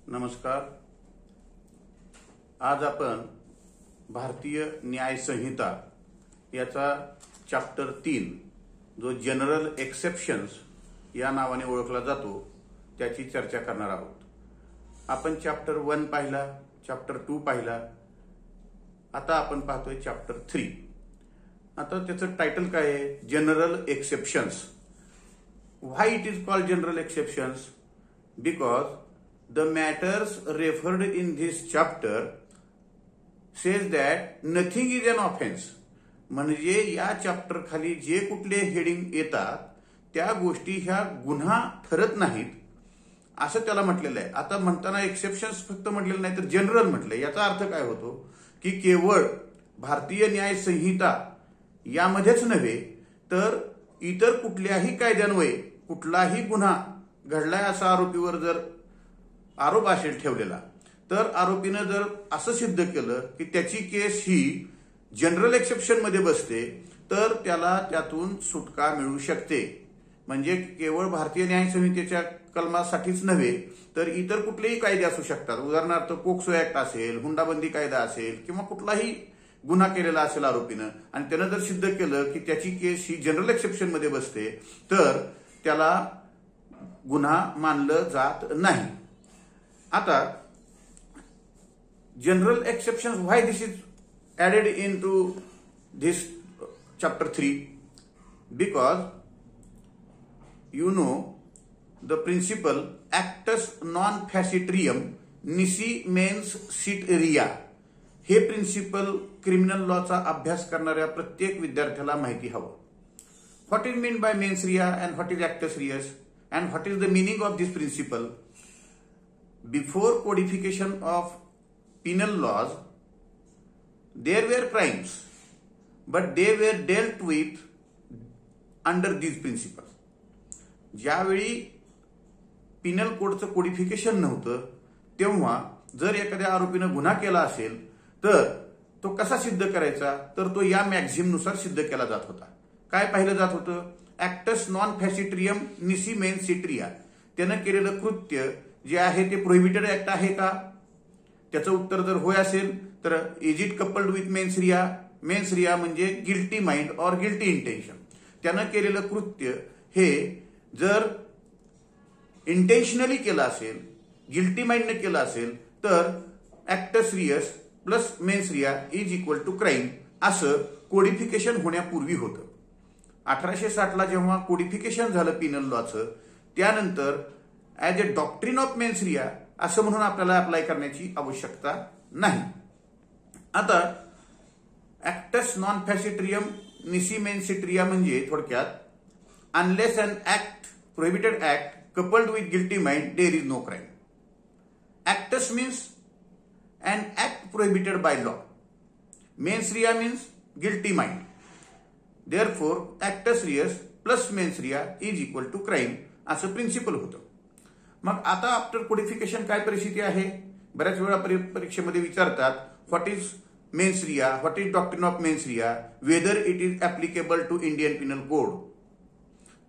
नमस्कार. आज आपण भारतीय न्याय संहिता याचा चॅप्टर 3 जो जनरल एक्सेप्शन्स या नावाने ओळखला जातो त्याची चर्चा करणार आहोत. आपण चॅप्टर 1 पाहिला, चॅप्टर 2 पाहिला, आता आपण पाहतोय चॅप्टर 3. आता त्याचं टायटल काय आहे? General exceptions. Why it is called general exceptions? Because the matters referred in this chapter says that nothing is an offense. म्हणजे या चॅप्टर खाली जे कुठले हेडिंग येतात त्या गोष्टी ह्या गुन्हा ठरत नाहीत असं त्याला म्हटलेलं आहे. आता म्हणताना एक्सेप्शन्स फक्त म्हटलेलं नाही तर जनरल म्हटलंय. याचा अर्थ काय होतो की केवळ भारतीय न्याय संहिता यामध्येच नव्हे तर इतर कुठल्याही कायद्यान्वये कुठलाही गुन्हा घडलाय असा आरोपीवर जर आरोप असेल ठेवलेला तर आरोपीनं जर असं सिद्ध केलं की त्याची केस ही जनरल एक्सेप्शन मध्ये बसते तर त्याला त्यातून सुटका मिळू शकते. म्हणजे केवळ भारतीय न्याय संहितेच्या कलमासाठीच नव्हे तर इतर कुठलेही कायदे असू शकतात. उदाहरणार्थ पोक्सो ऍक्ट असेल, हुंडाबंदी कायदा असेल किंवा कुठलाही गुन्हा केलेला असेल आरोपीनं आणि त्यानं जर सिद्ध केलं की त्याची केस ही जनरल एक्सेप्शन मध्ये बसते तर त्याला गुन्हा मानलं जात नाही. आता general exceptions, why this is added into this chapter 3? Because you know the principle actus non facitorium nisi mens sit rea. हे प्रिन्सिपल क्रिमिनल लॉचा अभ्यास करणाऱ्या प्रत्येक विद्यार्थ्याला माहिती हवं. What is mean by mens rea and what is actus reus and what is the meaning of this principle? Before codification of penal laws, there were crimes, but they were dealt with under these principles. ज्यावेळी Pinal कोडचं codification नव्हतं तेव्हा जर एखाद्या आरोपीनं गुन्हा केला असेल तर तो कसा सिद्ध करायचा तर तो या मॅक्झिमनुसार सिद्ध केला जात होता. काय पाहिलं जात होतं? ऍक्टस non facit reum nisi mens sit Riya. त्यानं केलेलं कृत्य जे आहे ते प्रोहिबिटेड ऍक्ट आहे का? त्याचं उत्तर जर होय असेल तर is it coupled with mens rea? Mens rea म्हणजे guilty mind or guilty intention. त्यानं केलेलं कृत्य हे जर इंटेन्शनली केलं असेल, गिल्टी माइंडने केलं असेल तर actus reus plus mens rea is equal to crime असं कोडिफिकेशन होण्यापूर्वी होतं. 1860ला जेव्हा कोडिफिकेशन झालं पिनल लॉचं त्यानंतर as a doctrine of mens rea असं म्हणून आपल्याला अप्लाय करण्याची आवश्यकता नाही. आता actus non facit reum nisi mens sit rea म्हणजे थोडक्यात unless an act prohibited act coupled with guilty mind there is no crime. Actus means an act prohibited by law. Mens rea means guilty mind. Therefore, actus reus plus mens rea is equal to crime असं principal होतं. मग आता after codification काय परिस्थिती आहे? बऱ्याच वेळा परीक्षेमध्ये विचारतात what is mens rea, what is doctrine of mens rea, whether it is applicable to Indian Penal Code.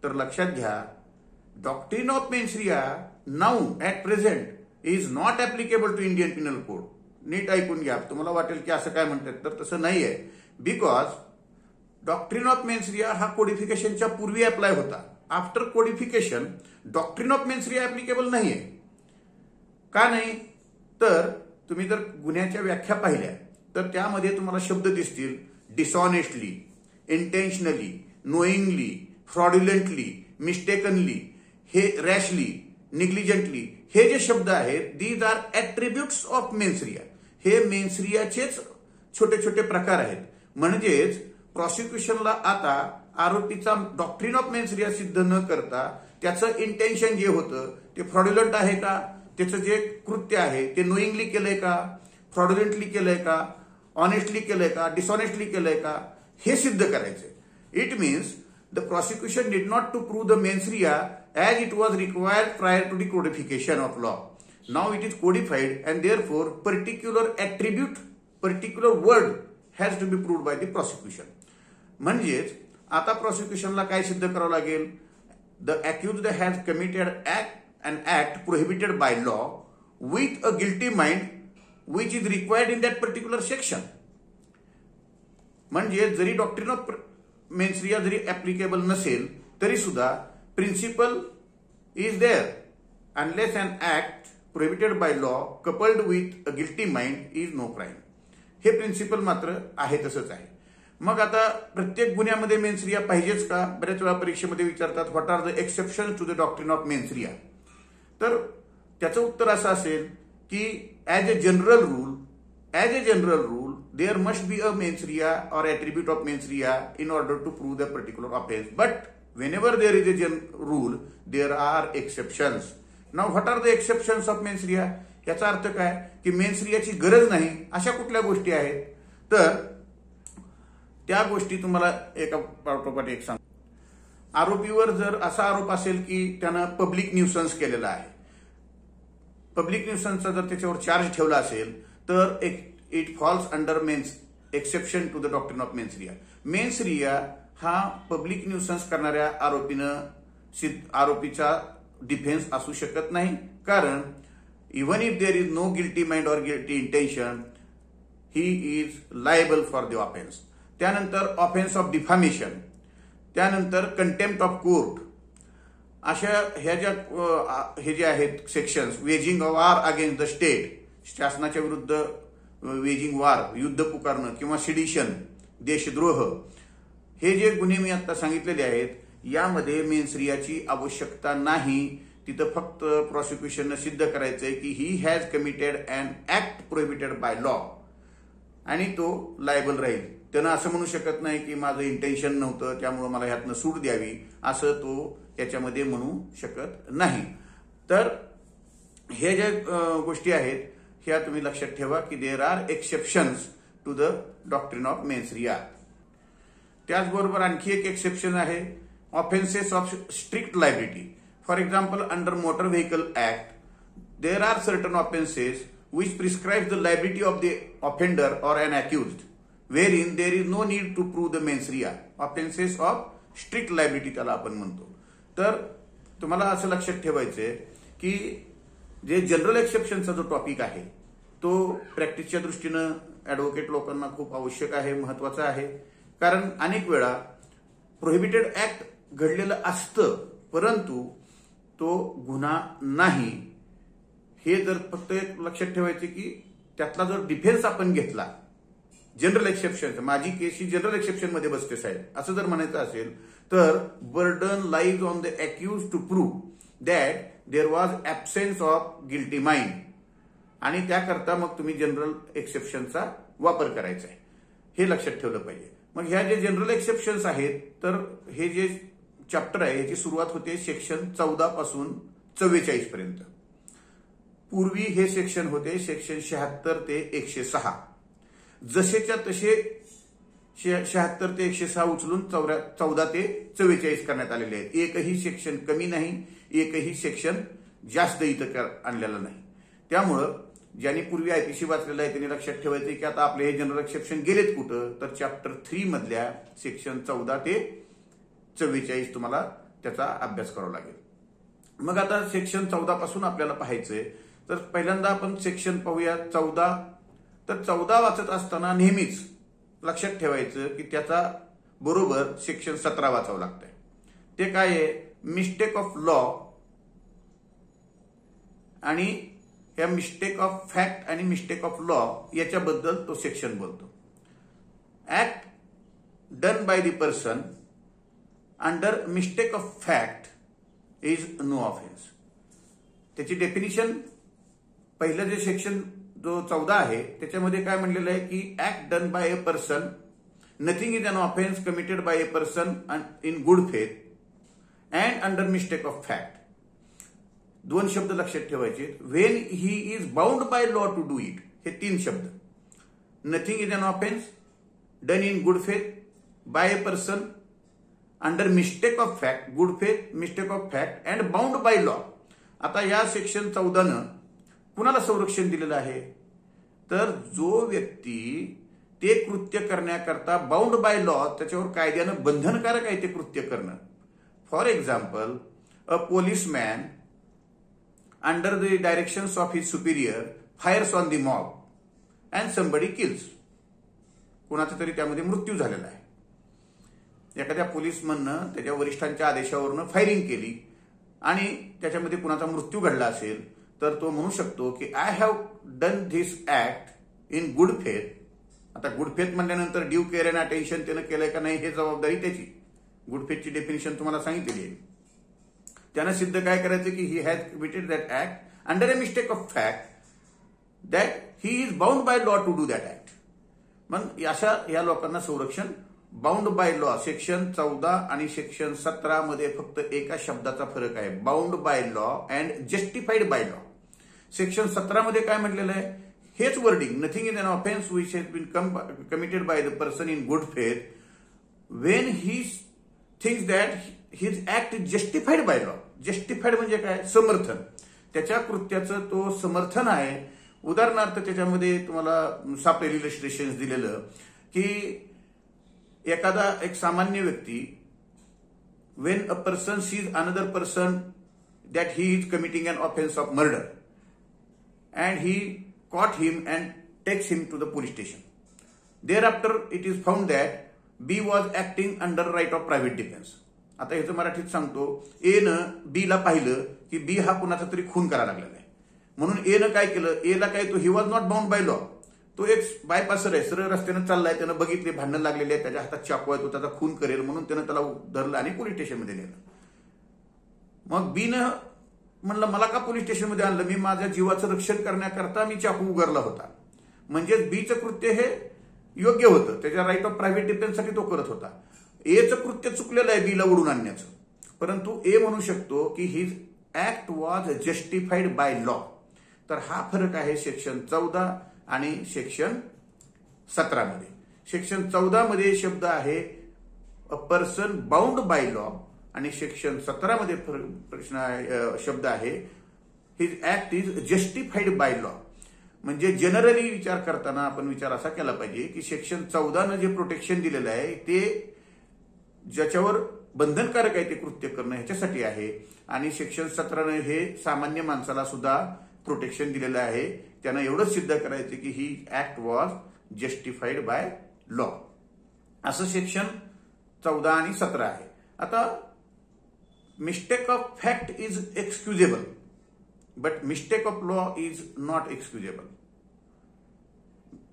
तर लक्षात घ्या, doctrine of mens rea now at present is not applicable to Indian Penal Code. नीट ऐकून घ्या. तुम्हाला वाटेल की असं काय म्हणतात तर तसं नाही आहे. Because doctrine of mens rea हा कोडिफिकेशनच्या पूर्वी अप्लाय होता. After codification doctrine of mens Riya applicable नाहीये. का नाही? तर तुम्ही जर गुन्ह्याच्या व्याख्या पाहिल्या तर त्यामध्ये तुम्हाला शब्द दिसतील dishonestly, intentionally, knowingly, fraudulently, mistakenly, हे रॅशली, निग्लिजंटली, हे जे शब्द आहेत these are attributes of mens rea. हे मेन्स रियाचेच छोटे छोटे प्रकार आहेत. म्हणजेच प्रॉसिक्युशनला आता आरोपीचा डॉक्ट्रिन ऑफ मेन्स रिया सिद्ध न करता त्याचं इंटेन्शन जे होतं ते फ्रॉड्युलंट आहे का, त्याचं जे कृत्य आहे ते नोईंगली केलंय का, फ्रॉड्युलंटली केलंय का, ऑनेस्टली केलंय का, डिसऑनेस्टली केलंय का, हे सिद्ध करायचंय. It means the prosecution did not to prove the mens rea as it was required prior to the codification of law. Now it is codified and therefore particular attribute, particular word has to be proved by the prosecution. म्हणजेच आता प्रॉसिक्युशनला काय सिद्ध करावं लागेल? The accused has committed an act prohibited by law with a guilty mind which is required in that particular section. म्हणजे जरी doctrine of mens Riya जरी applicable नसेल तरी सुद्धा principle is there unless an act prohibited by law coupled with a guilty mind is no crime. हे principle मात्र आहे तसंच आहे. मग आता प्रत्येक गुन्ह्यामध्ये मेन्स रिया पाहिजेच का? बऱ्याच वेळा परीक्षेमध्ये विचारतात what are the exception to the doctrine of mens rea. तर त्याचं उत्तर असं असेल की as a general rule there must be a mens rea or attribute of mens rea in order to prove the particular offense. But whenever there is a rule, there are exceptions. Now what are the exceptions of mens rea? याचा अर्थ काय की men's रियाची गरज नाही अशा कुठल्या गोष्टी आहेत? तर त्या गोष्टी तुम्हाला एका पाठोपाठ एक सांग. आरोपीवर जर असा आरोप असेल की त्यानं पब्लिक न्यूसन्स केलेला आहे, पब्लिक न्यूसन्सचा जर त्याच्यावर चार्ज ठेवला असेल तर it falls under mens exception to the doctrine of mens rea. Mens rea हा पब्लिक न्यूसन्स करणाऱ्या आरोपीचा डिफेन्स असू शकत नाही, कारण even if there is no guilty mind or guilty intention he is liable for the offence. त्यानंतर offence of defamation, त्यानंतर contempt of court, अशा हे जे आहेत sections, waging of war against the state, शासनाच्या विरुद्ध वेजिंग वॉर, युद्ध पुकारणं, किंवा सिडिशन, देशद्रोह, हे जे गुन्हे मी आता सांगितलेले आहेत यामध्ये मेन्स रियाची आवश्यकता नाही. तिथं फक्त प्रॉसिक्युशननं सिद्ध करायचंय की he has committed an act prohibited by law आणि तो लायबल राहील. त्यानं असं म्हणू शकत नाही की माझं इंटेन्शन नव्हतं त्यामुळे मला ह्यातनं सूट द्यावी, असं तो याच्यामध्ये म्हणू शकत नाही. तर हे ज्या गोष्टी आहेत ह्या तुम्ही लक्षात ठेवा की there are exceptions to the doctrine of mens rea. त्याचबरोबर आणखी एक एक्सेप्शन आहे offences of strict liability. For example under motor vehicle act there are certain offences which prescribe the liability of the offender or an accused wherein there is no need to prove the mens rea. Offenses of strict liability त्याला आपण म्हणतो. तर तुम्हाला असं लक्षात ठेवायचंय की जे जनरल एक्सेप्शनचा जो टॉपिक आहे तो प्रॅक्टिसच्या दृष्टीनं ऍडव्होकेट लोकांना खूप आवश्यक आहे, महत्वाचा आहे. कारण अनेक वेळा प्रोहिबिटेड ऍक्ट घडलेलं असतं परंतु तो गुन्हा नाही. हे जर फक्त एक लक्षात ठेवायचे की त्यातला जर डिफेन्स आपण घेतला जनरल एक्सेप्शन, माझी केस ही जनरल एक्सेप्शन मध्ये बसते साहेब असं जर म्हणायचं असेल तर burden lies on the accuse to prove that there was absence of guilty mind, आणि त्याकरता मग तुम्ही जनरल एक्सेप्शनचा वापर करायचा आहे. हे लक्षात ठेवलं पाहिजे. मग ह्या जे जनरल एक्सेप्शन्स आहेत तर हे जे चॅप्टर आहे याची सुरुवात होते सेक्शन 14 पासून 44 पर्यंत. पूर्वी हे सेक्शन होते सेक्शन 76 ते 106. जसेच्या तसे 76 ते 106 उचलून 14 ते 44 करण्यात आलेले आहेत. एकही सेक्शन कमी नाही, एकही सेक्शन जास्त इथं आणलेलं नाही. त्यामुळं ज्यांनी पूर्वी आयपीसी वाचलेलं आहे त्यांनी लक्षात ठेवायचं की आता आपले हे जनरल एक्सेप्शन गेलेत कुठं, तर चॅप्टर 3 मधल्या सेक्शन 14 ते 44 तुम्हाला त्याचा अभ्यास करावा लागेल. मग आता सेक्शन 14 पासून आपल्याला पाहायचंय तर पहिल्यांदा आपण सेक्शन पाहूया 14. तर 14 वाचत असताना नेहमीच लक्षात ठेवायचं की त्याचा बरोबर सेक्शन 17 वाचावं लागतंय. ते काय आहे, मिस्टेक ऑफ लॉ आणि या मिस्टेक ऑफ फॅक्ट आणि मिस्टेक ऑफ लॉ याच्याबद्दल तो सेक्शन बोलतो. Act done by the person under mistake of fact is no offence. त्याची डेफिनिशन पहिलं जे सेक्शन जो 14 आहे त्याच्यामध्ये काय म्हणलेलं आहे की act done by a person, nothing is an offence committed by a person in good faith and under mistake of fact. 2 शब्द लक्षात ठेवायचे, when he is bound by law to do it. हे 3 शब्द, nothing is an offence, done in good faith by a person, under mistake of fact, good faith, mistake of fact and bound by law. आता या section 14 कुणाला संरक्षण दिलेलं आहे, तर जो व्यक्ती ते कृत्य करण्याकरता बाउंड बाय लॉ, त्याच्यावर कायद्यानं बंधनकारक आहे ते कृत्य करणं. For example, a policeman under the directions of his superior fires on the mob and somebody kills. कोणाचा तरी त्यामध्ये मृत्यू झालेला आहे. एखाद्या पोलिसमननं त्याच्या वरिष्ठांच्या आदेशावरून फायरिंग केली आणि त्याच्यामध्ये कुणाचा मृत्यू घडला असेल तर तो म्हणू शकतो की I have done this act in good faith. आता गुड फेथ म्हणल्यानंतर ड्यू केअर अँड अटेन्शन त्यानं केलंय का नाही हे जबाबदारी त्याची. गुड फेथची डेफिनेशन तुम्हाला सांगितलेली आहे. त्यानं सिद्ध काय करायचं की he has committed that act under a mistake of fact that he is bound by law to do that act. मग अशा या लोकांना संरक्षण बाउंड बाय लॉ. सेक्शन 14 आणि सेक्शन 17 मध्ये फक्त एका शब्दाचा फरक आहे, bound by law and justified by law. Section 17 मध्ये काय म्हटलेलं आहे, हेच wording, nothing is an offence which has been committed by the person in good faith when he thinks that his act is justified by law. Justified म्हणजे काय, समर्थन. त्याच्या कृत्याचं तो समर्थन आहे. उदाहरणार्थ त्याच्यामध्ये तुम्हाला सापडेल इलस्ट्रेशन दिलेलं की एखादा एक सामान्य व्यक्ती when a person sees another person that he is committing an offence of murder and he caught him and takes him to the police station. Thereafter it is found that B was acting under right of private defence. आता ह्याचं मराठीत सांगतो, एनं बीला पाहिलं की बी हा कुणाचा तरी खून करायला लागलेला आहे, म्हणून एनं काय केलं, एला काय, तो he was not bound by law. तो एक बायपासर आहे, सरळ रस्त्यानं चाललाय, त्यानं बघितले भांडण लागलेले आहे, त्याच्या हातात चाकू आहे, तो त्याचा खून करेल म्हणून त्यानं त्याला धरलं आणि पोलीस स्टेशनमध्ये नेलं. मग बीनं म्हणलं मला का पोलीस स्टेशनमध्ये आणलं, मी माझ्या जीवाचं रक्षण करण्याकरता मी चाकू उगारला होता. म्हणजे बीचं कृत्य हे योग्य होतं, त्याच्या राईट ऑफ प्रायव्हेट डिफेन्ससाठी तो करत होता. एचं कृत्य चुकलेलं आहे बीला ओढून आणण्याचं, परंतु ए म्हणू शकतो की his act was justified by law. तर हा फरक आहे सेक्शन 14 आणि सेक्शन 17 मध्ये. सेक्शन 14 मध्ये शब्द आहे a person bound by law आणि सेक्शन 17 मध्ये शब्द आहे his act is justified by law. म्हणजे जनरली विचार करताना आपण विचार असा केला पाहिजे की सेक्शन 14 जे प्रोटेक्शन दिलेलं आहे ते ज्याच्यावर बंधनकारक आहे ते कृत्य करणं ह्याच्यासाठी आहे, आणि सेक्शन 17 हे सामान्य माणसाला सुद्धा प्रोटेक्शन दिलेलं आहे. त्यानं एवढंच सिद्ध करायचं की ही act was justified by law. असं सेक्शन 14 आणि 17 आहे. आता mistake of fact is excusable but mistake of law is not excusable.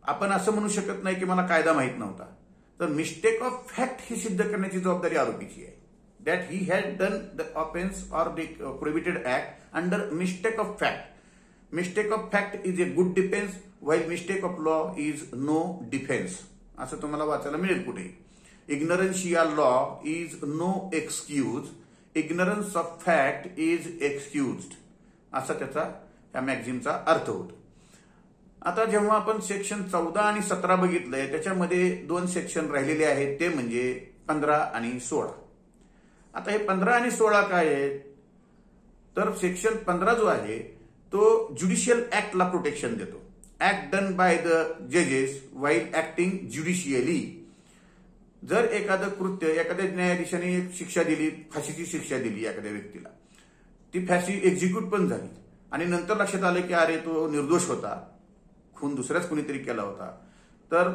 आपण असं म्हणू शकत नाही की मला कायदा माहित नव्हता. तर मिस्टेक ऑफ फॅक्ट ही सिद्ध करण्याची जबाबदारी आरोपीची आहे. That he had done the offence or the prohibited act under mistake of fact. Mistake of fact is a good defence while mistake of law is no defence. असं तुम्हाला वाचायला मिळेल कुठे. Ignorantia law is no excuse, ignorance of fact is excused, असा त्याचा या मॅगझिनचा अर्थ होतो. आता जेव्हा आपण सेक्शन 14 आणि 17 बघितलंय त्याच्यामध्ये 2 सेक्शन राहिलेले आहेत, ते म्हणजे 15 आणि 16. आता हे 15 आणि 16 काय आहेत, तर सेक्शन 15 जो आहे तो ज्युडिशियल ऍक्टला प्रोटेक्शन देतो. ऍक्ट डन बाय द जजेस व्हाईल ऍक्टिंग ज्युडिशियली. जर एखादं कृत्य एखाद्या न्यायाधीशाने शिक्षा दिली, फाशीची शिक्षा दिली एखाद्या व्यक्तीला, ती फाशी एक्झिक्यूट पण झाली आणि नंतर लक्षात आलं की अरे तो निर्दोष होता, खून दुसऱ्याच कुणीतरी केला होता, तर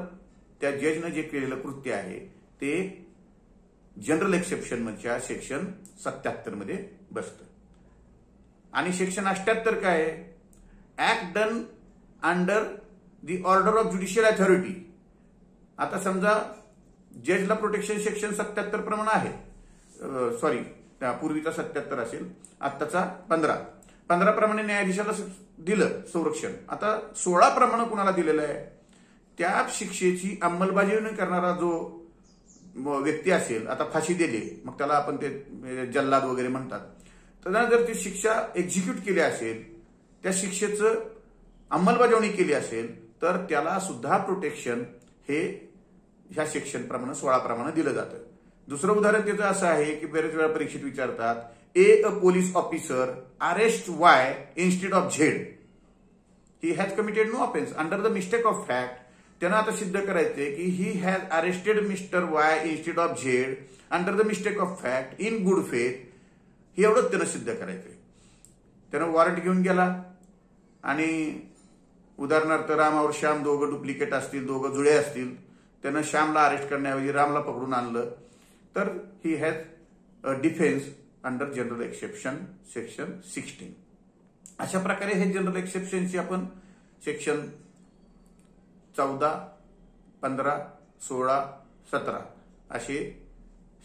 त्या जजनं जे केलेलं कृत्य आहे ते जनरल एक्सेप्शन मधच्या सेक्शन 77 मध्ये बसतं. आणि सेक्शन 78 काय आहे, act done under the order of judicial authority. आता समजा जजला प्रोटेक्शन सेक्शन 77 प्रमाणे आहे, सॉरी पूर्वीचा 77 असेल, आत्ताचा 15 प्रमाणे न्यायाधीशाला दिलं संरक्षण. आता 16 प्रमाणे कुणाला दिलेलं आहे, त्या शिक्षेची अंमलबजावणी करणारा जो व्यक्ती असेल, आता फाशी दिली मग त्याला आपण ते जल्लाद वगैरे म्हणतात, तर जर ती शिक्षा एक्झिक्यूट केली असेल, त्या शिक्षेचं अंमलबजावणी केली असेल, तर त्याला सुद्धा प्रोटेक्शन हे ह्या सेक्शन प्रमाणे 16 प्रमाणे दिलं जातं. दुसरं उदाहरण त्याचं असं आहे की बरेच वेळा परीक्षेत विचारतात, a police officer arrest Y instead of Z, he has committed no offence under the mistake of fact. त्यांना आता सिद्ध करायचंय की he has arrested mister Y instead of Z under the mistake of fact in good faith. हे एवढंच त्यांना सिद्ध करायचंय. त्यानं वॉरंट घेऊन गेला आणि उदाहरणार्थ रामावर श्याम दोघं डुप्लिकेट असतील, दोघं जुळे असतील, त्यानं श्यामला अरेस्ट करण्याऐवजी रामला पकडून आणलं, तर he has a defence under general exception section 16. अशा प्रकारे हे जनरल एक्सेप्शनची आपण सेक्शन 14, 15, 16, 17 असे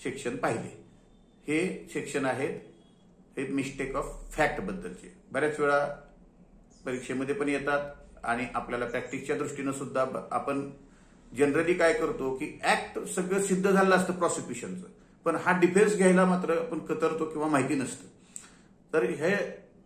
सेक्शन पाहिले. हे सेक्शन आहेत हे मिस्टेक ऑफ फॅक्ट बद्दलचे. बऱ्याच वेळा परीक्षेमध्ये पण येतात आणि आपल्याला प्रॅक्टिसच्या दृष्टीनं सुद्धा आपण जनरली काय करतो की ऍक्ट सगळं सिद्ध झालं असतं प्रॉसिक्युशनचं, पण हा डिफेन्स घ्यायला मात्र आपण कतरतो किंवा माहिती नसतं. तर हे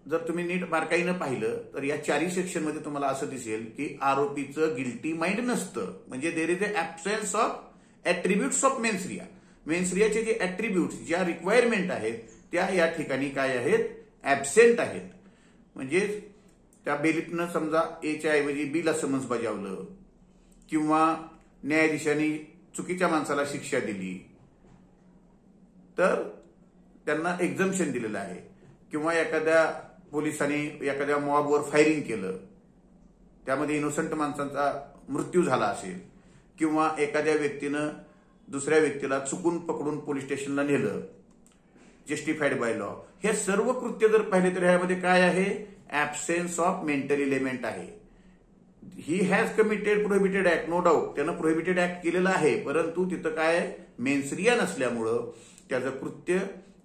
जर तुम्ही नीट बारकाईनं पाहिलं तर या 4 सेक्शनमध्ये तुम्हाला असं दिसेल की आरोपीचं गिल्टी माइंड नसतं, म्हणजे there is a absence of attributes of mens rea. मेन्सरियाचे जे ऍट्रिब्यूट्स, ज्या रिक्वायरमेंट आहेत त्या या ठिकाणी काय आहेत, ऍबसेंट आहेत. म्हणजे त्या बेलीतनं समजा एच्या ऐवजी बीला समन्स बजावलं किंवा न्यायाधीशांनी चुकीच्या माणसाला शिक्षा दिली तर त्यांना एक्झम्पशन दिलेलं आहे, किंवा एखाद्या पोलिसांनी एखाद्या मॉबवर फायरिंग केलं, त्यामध्ये इनोसंट माणसांचा मृत्यू झाला असेल, किंवा एखाद्या व्यक्तीनं दुसऱ्या व्यक्तीला चुकून पकडून पोलीस स्टेशनला नेलं जस्टिफाईड बाय लॉ, हे सर्व कृत्य जर पाहिले तर ह्यामध्ये काय आहे, ऍब्सेन्स ऑफ मेंटल एलिमेंट आहे. He has committed prohibited act, no doubt त्यानं प्रोहिबिटेड ऍक्ट केलेलं आहे, परंतु तिथं काय मेन्सरिया नसल्यामुळं त्याचं कृत्य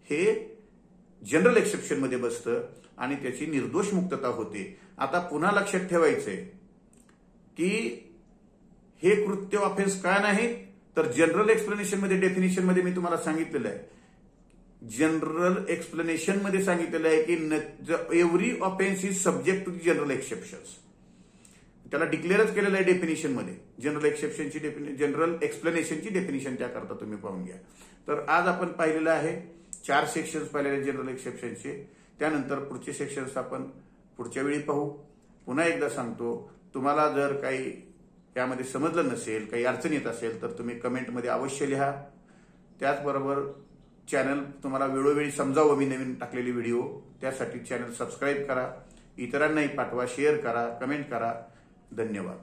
हे जनरल एक्सेप्शन मध्ये बसतं आणि त्याची निर्दोष मुक्तता होते. आता पुन्हा लक्षात ठेवायचंय की हे कृत्य ऑफेन्स का नाही, तर जनरल एक्सप्लेनेशन मध्ये डेफिनेशन मध्ये मी तुम्हाला सांगितलेलं आहे, जनरल एक्सप्लेनेशन मध्ये सांगितलेलं आहे की every offence is subject to the general exceptions. त्याला डिक्लेअरच केलेलं आहे डेफिनेशन मध्ये. जनरल एक्सेप्शनची जनरल एक्सप्लेनेशनची डेफिनेशन त्याकरता तुम्ही पाहून घ्या. तर आज आपण पाहिलेलं आहे 4 सेक्शन्स पाहिलेले जनरल एक्सेप्शनचे. त्यानंतर पुढचे सेक्शन्स आपण पुढच्या वेळी पाहू. पुन्हा एकदा सांगतो, तुम्हाला जर काही यामध्ये समजलं नसेल, काही अडचण येत असेल तर तुम्ही कमेंटमध्ये अवश्य लिहा. त्याचबरोबर चॅनल तुम्हाला वेळोवेळी समजावं मी नवीन टाकलेले व्हिडिओ, त्यासाठी चॅनल सबस्क्राईब करा, इतरांनाही पाठवा, शेअर करा, कमेंट करा. धन्यवाद.